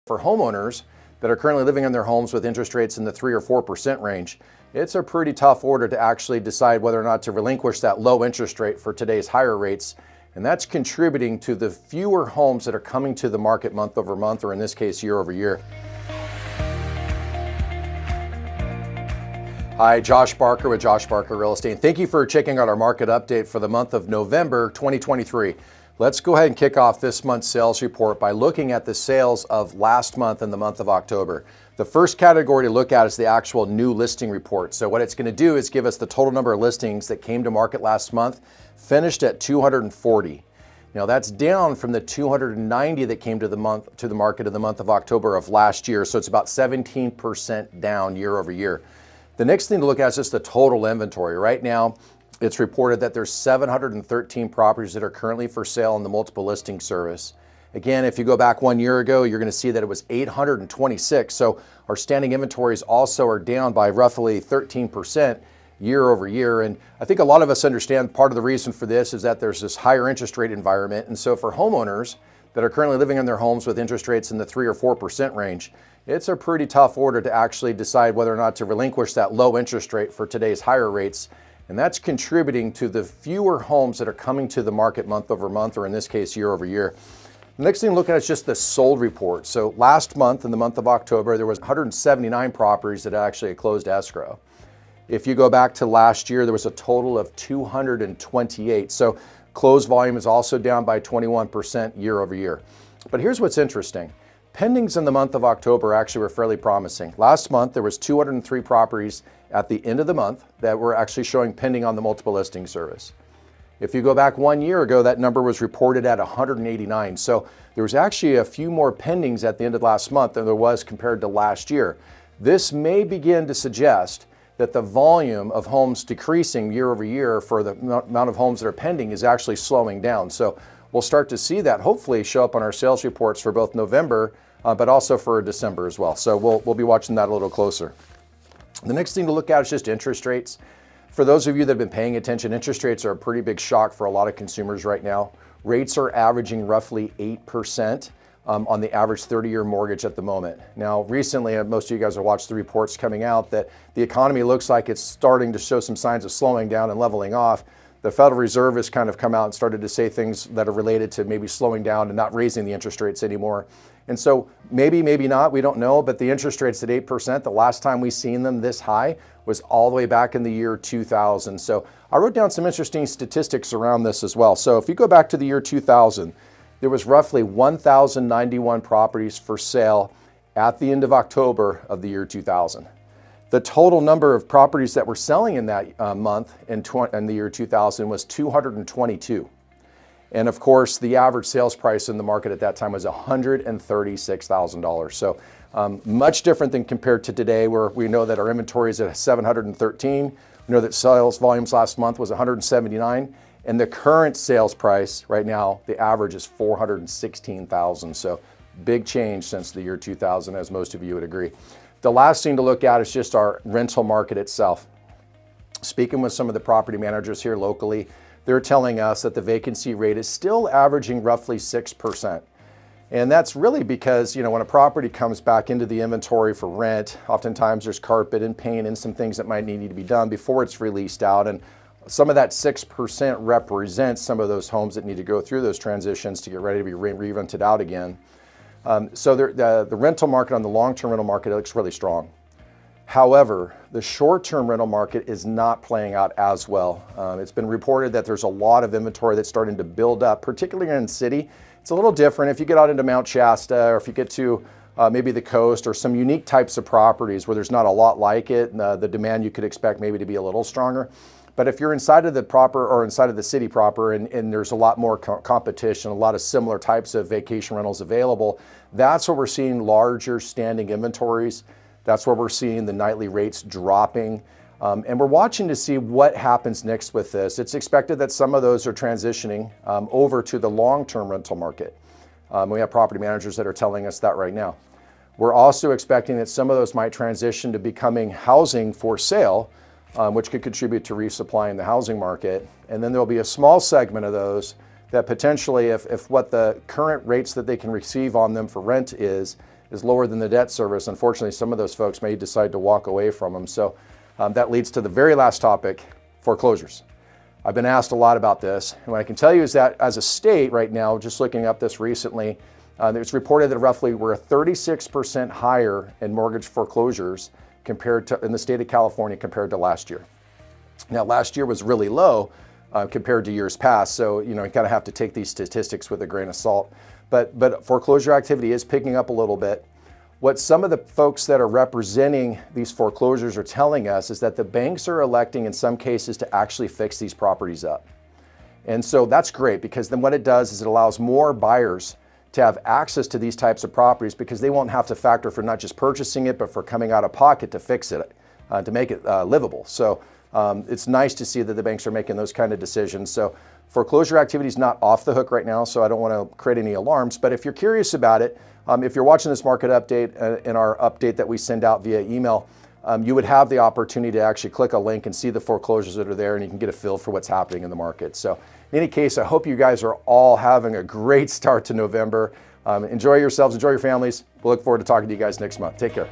For homeowners that are currently living in their homes with interest rates in the 3 or 4% range, it's a pretty tough order to actually decide whether or not to relinquish that low interest rate for today's higher rates. And that's contributing to the fewer homes that are coming to the market month over month, or in this case, year over year. Hi, Josh Barker with Josh Barker Real Estate. Thank you for checking out our market update for the month of November 2023. Let's go ahead and kick off this month's sales report by looking at the sales of last month and the month of October. The first category to look at is the actual new listing report. So what it's going to do is give us the total number of listings that came to market last month, finished at 240. Now that's down from the 290 that came to the market in the month of October of last year. So it's about 17% down year over year. The next thing to look at is just the total inventory. Right now, it's reported that there's 713 properties that are currently for sale in the multiple listing service. Again, if you go back 1 year ago, you're going to see that it was 826. So our standing inventories also are down by roughly 13% year over year. And I think a lot of us understand part of the reason for this is that there's this higher interest rate environment. And so for homeowners that are currently living in their homes with interest rates in the 3 or 4% range, it's a pretty tough order to actually decide whether or not to relinquish that low interest rate for today's higher rates. And that's contributing to the fewer homes that are coming to the market month over month, or in this case, year over year. The next thing to look at is just the sold report. So last month, in the month of October, there was 179 properties that actually closed escrow. If you go back to last year, there was a total of 228. So closed volume is also down by 21% year over year. But here's what's interesting. Pendings in the month of October actually were fairly promising. Last month, there was 203 properties at the end of the month that were actually showing pending on the multiple listing service. If you go back 1 year ago, that number was reported at 189. So there was actually a few more pendings at the end of last month than there was compared to last year. This may begin to suggest that the volume of homes decreasing year over year for the amount of homes that are pending is actually slowing down. So we'll start to see that hopefully show up on our sales reports for both November, but also for December as well. So we'll be watching that a little closer. The next thing to look at is just interest rates. For those of you that have been paying attention, interest rates are a pretty big shock for a lot of consumers right now. Rates are averaging roughly 8% on the average 30-year mortgage at the moment. Now, recently, most of you guys have watched the reports coming out that the economy looks like it's starting to show some signs of slowing down and leveling off. The Federal Reserve has kind of come out and started to say things that are related to maybe slowing down and not raising the interest rates anymore. And so maybe not, we don't know, but the interest rates at 8%, the last time we seen them this high was all the way back in the year 2000. So I wrote down some interesting statistics around this as well. So if you go back to the year 2000, there was roughly 1,091 properties for sale at the end of October of the year 2000. The total number of properties that were selling in that month in the year 2000 was 222. And of course, the average sales price in the market at that time was $136,000. So much different than compared to today, where we know that our inventory is at 713. We know that sales volumes last month was 179. And the current sales price right now, the average is $416,000. So big change since the year 2000, as most of you would agree. The last thing to look at is just our rental market itself. Speaking with some of the property managers here locally, they're telling us that the vacancy rate is still averaging roughly 6%. And that's really because, when a property comes back into the inventory for rent, oftentimes there's carpet and paint and some things that might need to be done before it's released out. And some of that 6% represents some of those homes that need to go through those transitions to get ready to be re-rented out again. So the rental market on the long-term rental market looks really strong. However, the short-term rental market is not playing out as well. It's been reported that there's a lot of inventory that's starting to build up, particularly in the city. It's a little different if you get out into Mount Shasta, or if you get to maybe the coast, or some unique types of properties where there's not a lot like it. The demand you could expect maybe to be a little stronger. But if you're inside of the proper, or inside of the city proper, and there's a lot more competition, a lot of similar types of vacation rentals available, that's where we're seeing larger standing inventories. That's where we're seeing the nightly rates dropping. And we're watching to see what happens next with this. It's expected that some of those are transitioning over to the long-term rental market. We have property managers that are telling us that right now. We're also expecting that some of those might transition to becoming housing for sale, which could contribute to resupplying the housing market. And then there'll be a small segment of those that potentially, if what the current rates that they can receive on them for rent is is lower than the debt service, unfortunately, some of those folks may decide to walk away from them. So that leads to the very last topic, foreclosures. I've been asked a lot about this, and what I can tell you is that as a state right now, just looking up this recently, it's reported that roughly we're 36% higher in mortgage foreclosures compared to in the state of California compared to last year. Now, last year was really low compared to years past, so you kind of have to take these statistics with a grain of salt. But foreclosure activity is picking up a little bit. What some of the folks that are representing these foreclosures are telling us is that the banks are electing in some cases to actually fix these properties up. And so that's great, because then what it does is it allows more buyers to have access to these types of properties, because they won't have to factor for not just purchasing it, but for coming out of pocket to fix it, to make it livable. So it's nice to see that the banks are making those kind of decisions. So foreclosure activity is not off the hook right now, so I don't want to create any alarms. But if you're curious about it, if you're watching this market update in our update that we send out via email, you would have the opportunity to actually click a link and see the foreclosures that are there, and you can get a feel for what's happening in the market. So in any case, I hope you guys are all having a great start to November. Enjoy yourselves, enjoy your families. We'll look forward to talking to you guys next month. Take care.